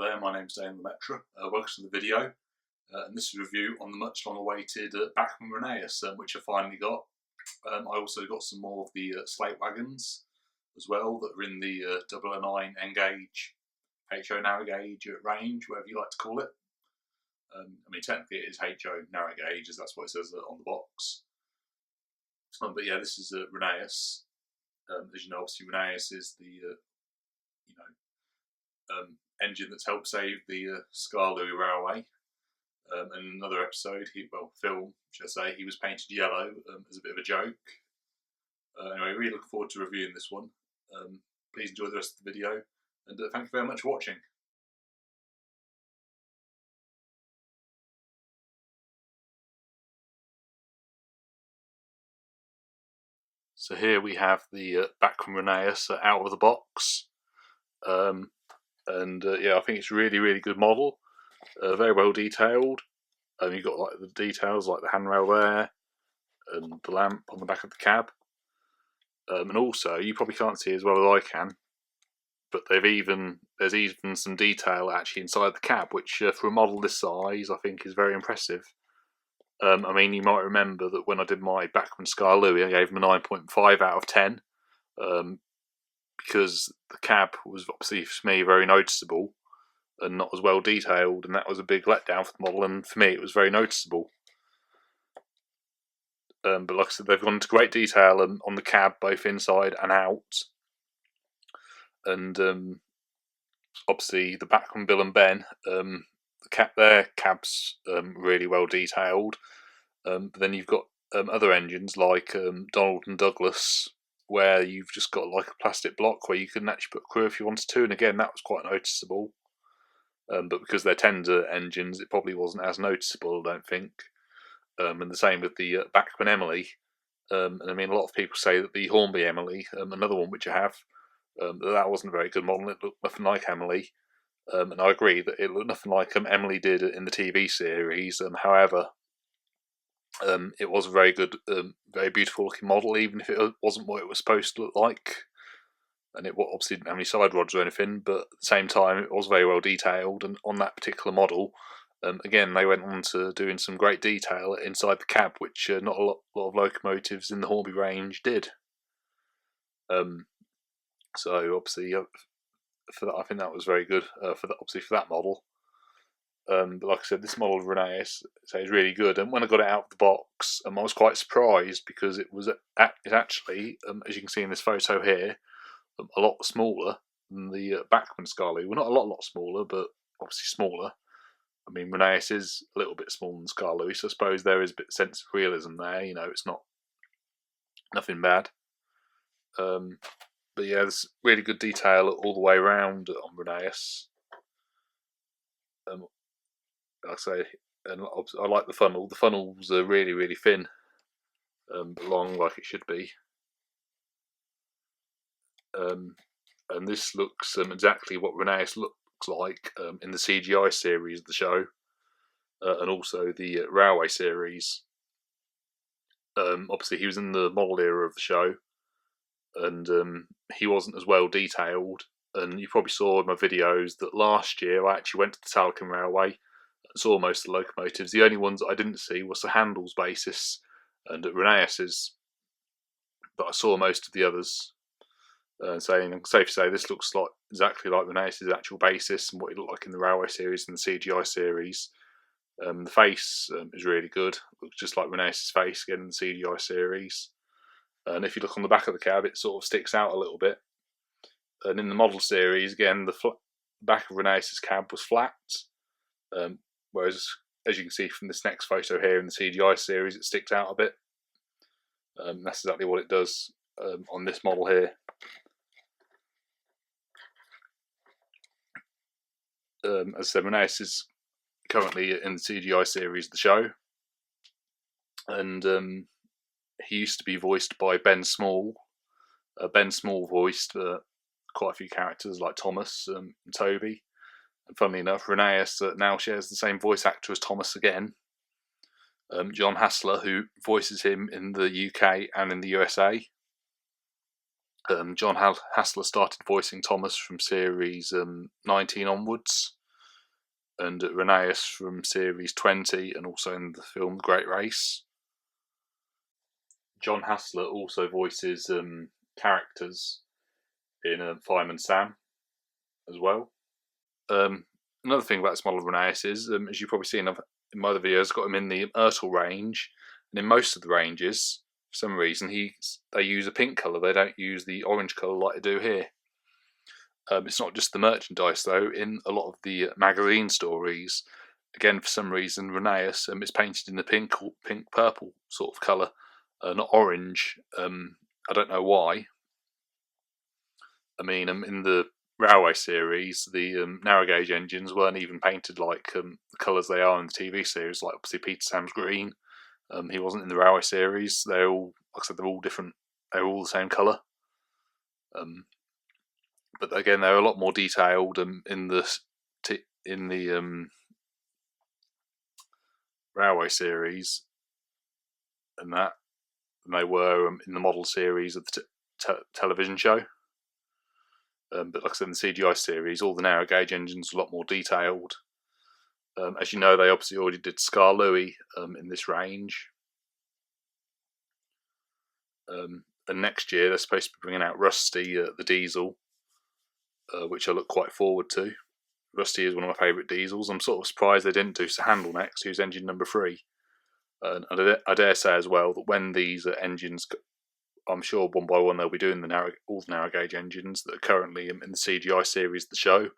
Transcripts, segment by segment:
Hello there, my name's Dane Lemaitre. Welcome to the video, and this is a review on the much long awaited Bachmann Rheneas, which I finally got. I also got some more of the slate wagons as well that are in the 009 N-gauge, HO narrow gauge range, whatever you like to call it. I mean, technically it is HO narrow gauge, as that's what it says on the box. But yeah, this is Rheneas. As you know, obviously Rheneas is the engine that's helped save the Skarloey Railway. In another episode, film, should I say, he was painted yellow as a bit of a joke. Anyway, really looking forward to reviewing this one. Please enjoy the rest of the video, and thank you very much for watching. So here we have the Bachmann Rheneas out of the box. Yeah, I think it's a really good model. Very well detailed. You've got like the details like the handrail there and the lamp on the back of the cab. And also, you probably can't see as well as I can, but there's even some detail actually inside the cab, which for a model this size I think is very impressive. I mean, you might remember that when I did my Bachmann Skarloey, I gave him a 9.5 out of 10. Because the cab was obviously for me very noticeable and not as well detailed, and that was a big letdown for the model, and for me it was very noticeable. But like I said, they've gone into great detail on the cab, both inside and out, and obviously the Bachmann Bill and Ben, their cab's really well detailed. But then you've got other engines like Donald and Douglas, where you've just got like a plastic block where you can actually put a crew if you wanted to, and again that was quite noticeable. But because they're tender engines, it probably wasn't as noticeable, I don't think. And the same with the Bachmann Emily. And I mean, a lot of people say that the Hornby Emily, another one which I have, that wasn't a very good model. It looked nothing like Emily. And I agree that it looked nothing like Emily did in the TV series. However, it was a very good, very beautiful looking model, even if it wasn't what it was supposed to look like. And it obviously didn't have any side rods or anything, but at the same time it was very well detailed. And on that particular model, again, they went on to doing some great detail inside the cab, which not a lot of locomotives in the Hornby range did. So obviously, for that, I think that was very good for that model. But like I said, this model of Rheneas is really good. And when I got it out of the box, I was quite surprised because it's actually, as you can see in this photo here, a lot smaller than the Bachmann Skarloey. Well, not a lot smaller, but obviously smaller. I mean, Rheneas is a little bit smaller than Skarloey, so I suppose there is a bit of sense of realism there. You know, it's nothing bad. But yeah, there's really good detail all the way around on Rheneas. Like I say, and I like the funnel. The funnels are really thin, but long like it should be. And this looks exactly what Rheneas looks like in the CGI series of the show, and also the Railway series. Obviously, he was in the model era of the show, and he wasn't as well detailed. And you probably saw in my videos that last year I actually went to the Talcum Railway and saw most of the locomotives. The only ones that I didn't see was the Handel's basis and at Rheneas's, but I saw most of the others. Saying safe to say this looks like exactly like Rheneas's actual basis and what it looked like in the Railway series and the CGI series. The face is really good. Looks just like Rheneas's face again in the CGI series. And if you look on the back of the cab, it sort of sticks out a little bit. And in the model series, again, the back of Rheneas's cab was flat, whereas, as you can see from this next photo here in the CGI series, it sticks out a bit. That's exactly what it does on this model here. As I said, Rheneas is currently in the CGI series of the show, and he used to be voiced by Ben Small. Ben Small voiced quite a few characters like Thomas and Toby. And funnily enough, Rheneas now shares the same voice actor as Thomas again. John Hassler, who voices him in the UK and in the USA. John Hassler started voicing Thomas from series 19 onwards, and Rheneas from Series 20, and also in the film The Great Race. John Hassler also voices characters in Fireman Sam as well. Another thing about this model of Rheneas is, as you've probably seen in my other videos, I've got him in the Ertl range, and in most of the ranges, for some reason, they use a pink colour. They don't use the orange colour like they do here. It's not just the merchandise though. In a lot of the magazine stories, again for some reason, Rheneas is painted in the pink purple sort of colour, not orange. I don't know why. I mean, in the Railway series, the narrow gauge engines weren't even painted like the colours they are in the TV series. Like obviously Peter Sam's green. He wasn't in the Railway series. They're all, like I said, they're all different. They're all the same colour. But again, they're a lot more detailed in the Railway series than they were in the model series of the television show. But like I said, in the CGI series, all the narrow gauge engines are a lot more detailed. As you know, they obviously already did Skarloey in this range. And next year, they're supposed to be bringing out Rusty, the diesel, which I look quite forward to. Rusty is one of my favourite diesels. I'm sort of surprised they didn't do Sir Handel next, who's engine number 3. And I dare say as well that when these engines, I'm sure one by one they'll be doing all the narrow gauge engines that are currently in the CGI series, the show,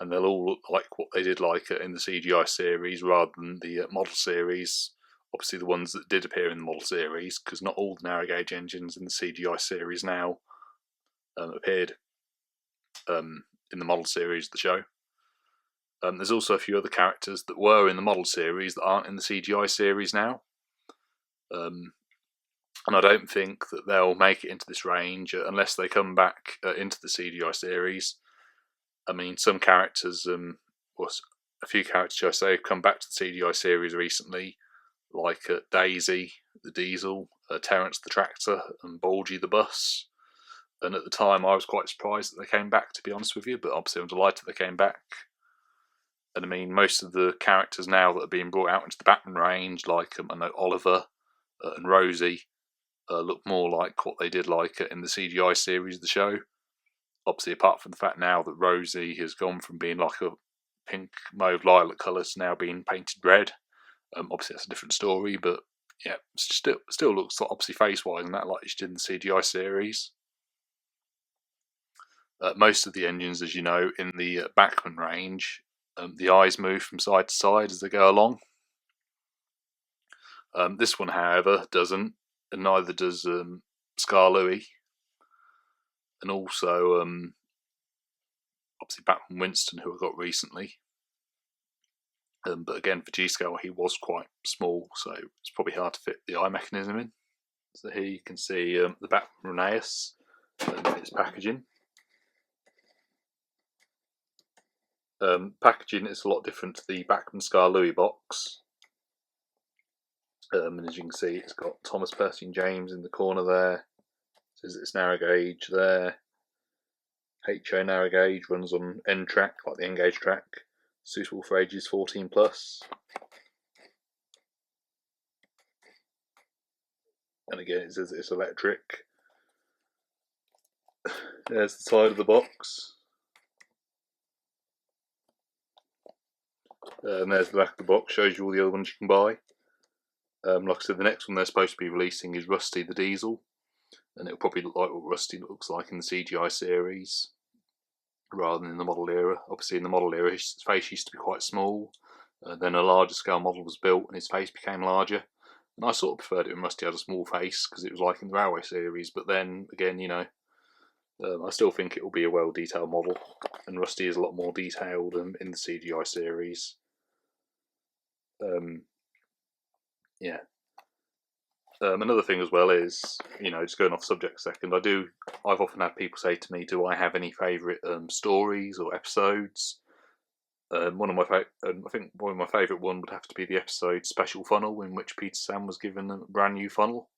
and they'll all look like what they did like in the CGI series rather than the model series. Obviously, the ones that did appear in the model series, because not all the narrow gauge engines in the CGI series now appeared in the model series of the show. There's also a few other characters that were in the model series that aren't in the CGI series now. And I don't think that they'll make it into this range unless they come back into the CGI series. I mean, some characters, or a few characters, should I say, have come back to the CGI series recently, like Daisy, the diesel, Terence the tractor, and Bulgy the bus. And at the time, I was quite surprised that they came back, to be honest with you, but obviously I'm delighted they came back. And I mean, most of the characters now that are being brought out into the Bachmann range, like I know Oliver and Rosie, look more like what they did like in the CGI series of the show. Obviously, apart from the fact now that Rosie has gone from being like a pink mauve lilac colour to now being painted red. Obviously, that's a different story, but yeah, still looks like, obviously face-wise and that like she did in the CGI series. Most of the engines, as you know, in the Bachmann range, the eyes move from side to side as they go along. This one, however, doesn't, and neither does Skarloey. And also, obviously, Bachmann Winston, who I got recently. But again, for G-scale, he was quite small, so it's probably hard to fit the eye mechanism in. So here you can see the Bachmann Rheneas and its packaging. Packaging is a lot different to the Bachmann Skarloey box. And as you can see, it's got Thomas, Percy and James in the corner there. It says it's narrow gauge there. HO narrow gauge, runs on N track, like the N gauge track. Suitable for ages 14 plus. And again, it says it's electric. There's the side of the box. And there's the back of the box, shows you all the other ones you can buy. Like I said, the next one they're supposed to be releasing is Rusty the Diesel, and it'll probably look like what Rusty looks like in the CGI series, rather than in the model era. Obviously, in the model era, his face used to be quite small. Then a larger scale model was built, and his face became larger. And I sort of preferred it when Rusty had a small face, because it was like in the Railway series. But then, again, you know, I still think it will be a well-detailed model, and Rusty is a lot more detailed in the CGI series. Yeah. Another thing as well is, you know, just going off subject a second, I've often had people say to me, do I have any favourite stories or episodes? I think one of my favourite one would have to be the episode Special Funnel, in which Peter Sam was given a brand new funnel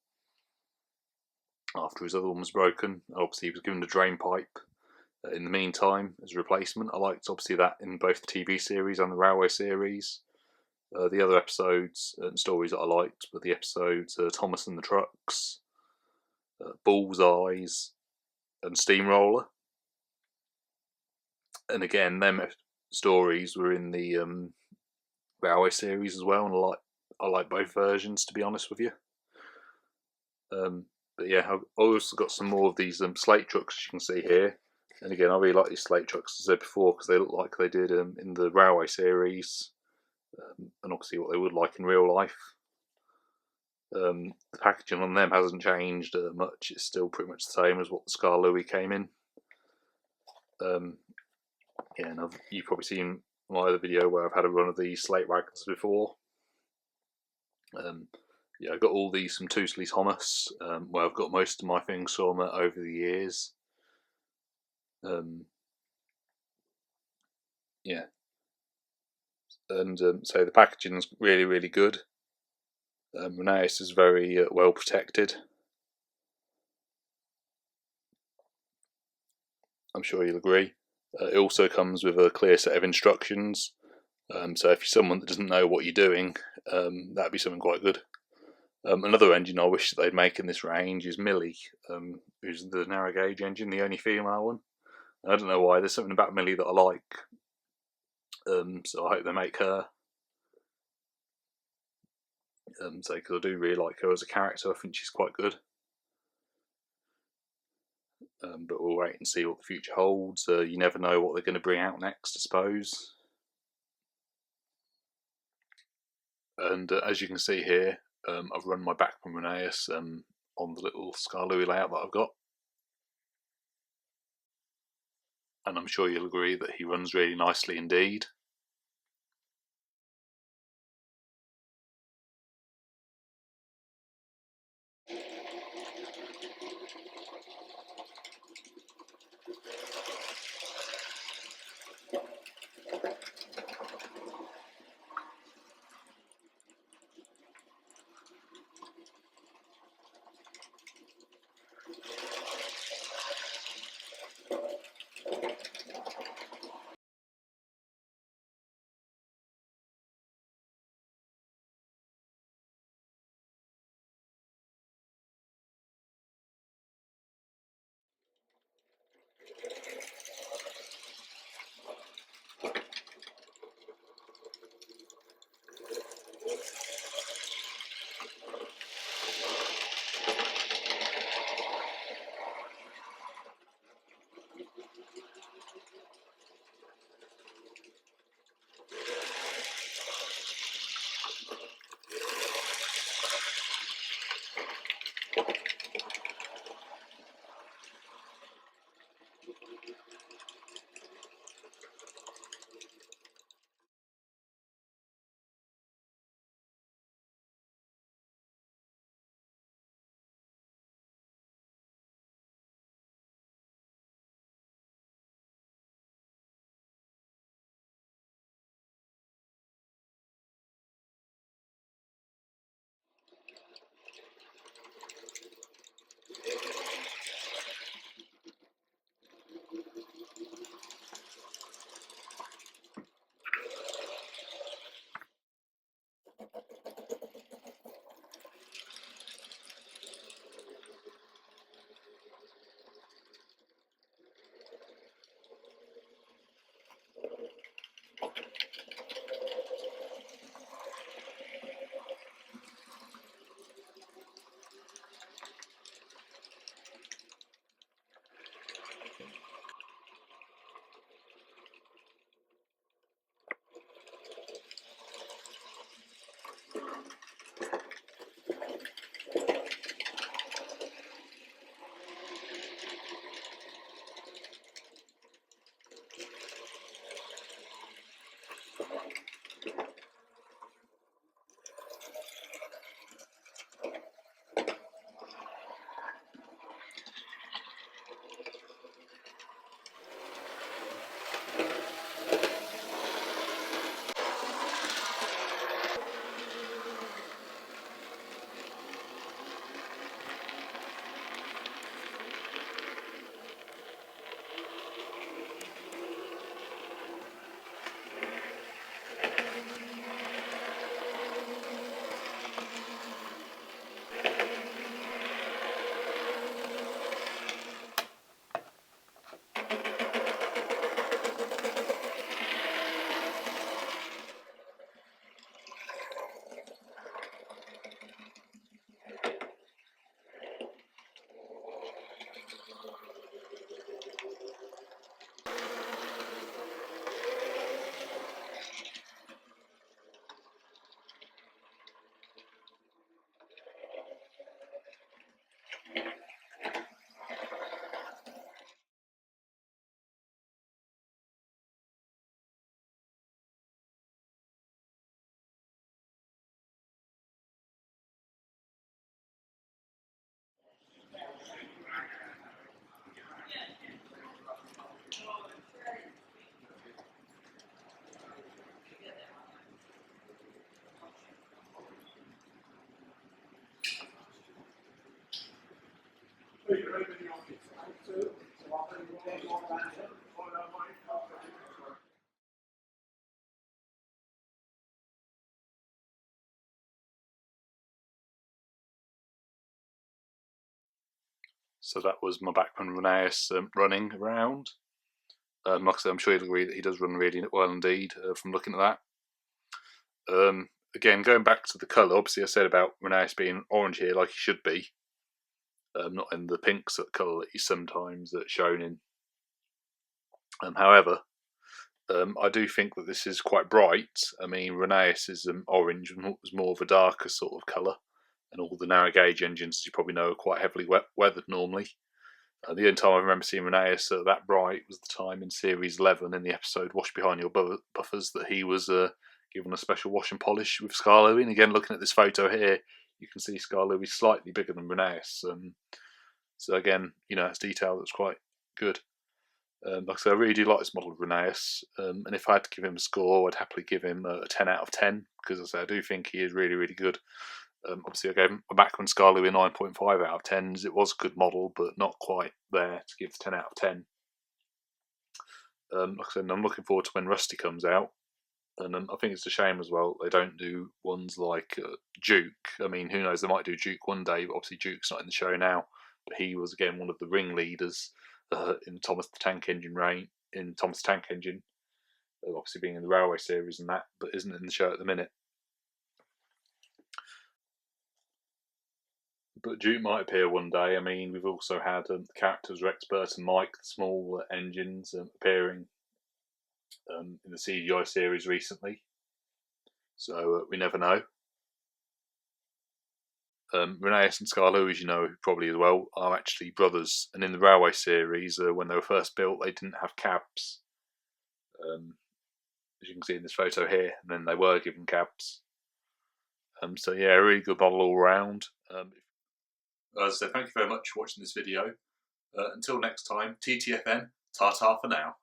after his other one was broken. Obviously, he was given a drain pipe In the meantime, as a replacement, I liked obviously that in both the TV series and the Railway series. The other episodes and stories that I liked were the episodes Thomas and the Trucks, Bullseyes, and Steamroller. And again, them stories were in the Railway series as well, and I like both versions, to be honest with you. But yeah, I've also got some more of these slate trucks, as you can see here. And again, I really like these slate trucks, as I said before, because they look like they did in the Railway series, and obviously what they would like in real life. The packaging on them hasn't changed much. It's still pretty much the same as what the Skarloey came in. Yeah, and you've probably seen my other video where I've had a run of these slate wagons before. Yeah, I got all these from TootallyThomas, where I've got most of my things from over the years. Yeah, and so the packaging's really, really good. Rheneas is very well protected. I'm sure you'll agree. It also comes with a clear set of instructions. So if you're someone that doesn't know what you're doing, that'd be something quite good. Another engine I wish that they'd make in this range is Millie, who's the narrow gauge engine, the only female one. I don't know why, there's something about Millie that I like. So I hope they make her. So because I do really like her as a character, I think she's quite good. But we'll wait and see what the future holds. You never know what they're going to bring out next, I suppose. And as you can see here, I've run my Bachmann Rheneas on the little Skarloey layout that I've got. And I'm sure you'll agree that he runs really nicely indeed. So that was my Bachmann Rheneas running around. Like I said, I'm sure you'll agree that he does run really well indeed from looking at that. Again, going back to the colour, obviously I said about Rheneas being orange here like he should be, not in the pink colour that he's sometimes shown in. However, I do think that this is quite bright. I mean, Rheneas is orange and was more of a darker sort of colour, and all the narrow gauge engines, as you probably know, are quite heavily weathered normally. The only time I remember seeing Rheneas that bright was the time in Series 11 in the episode Wash Behind Your Buffers that he was given a special wash and polish with Skarloey. And again, looking at this photo here, you can see Skarloey slightly bigger than Rheneas. So again, it's detail that's quite good. Like I said, I really do like this model of Rheneas. And if I had to give him a score, I'd happily give him a 10 out of 10, because I do think he is really, really good. Obviously, I gave him a Bachmann Skarloey a 9.5 out of 10. It was a good model, but not quite there to give 10 out of 10. Like I said, I'm looking forward to when Rusty comes out. And I think it's a shame as well they don't do ones like Duke. I mean, who knows, they might do Duke one day, but obviously Duke's not in the show now. But he was, again, one of the ringleaders in Thomas the Tank Engine obviously being in the Railway series and that, but isn't in the show at the minute. But Duke might appear one day. I mean, we've also had the characters Rex, Bert and Mike, the small engines, appearing in the CGI series recently. So we never know. Rheneas and Skarloey, as you know probably as well, are actually brothers. And in the Railway series, when they were first built, they didn't have cabs. As you can see in this photo here, and then they were given cabs. So yeah, a really good model all round. So thank you very much for watching this video. Until next time, TTFN, ta-ta for now.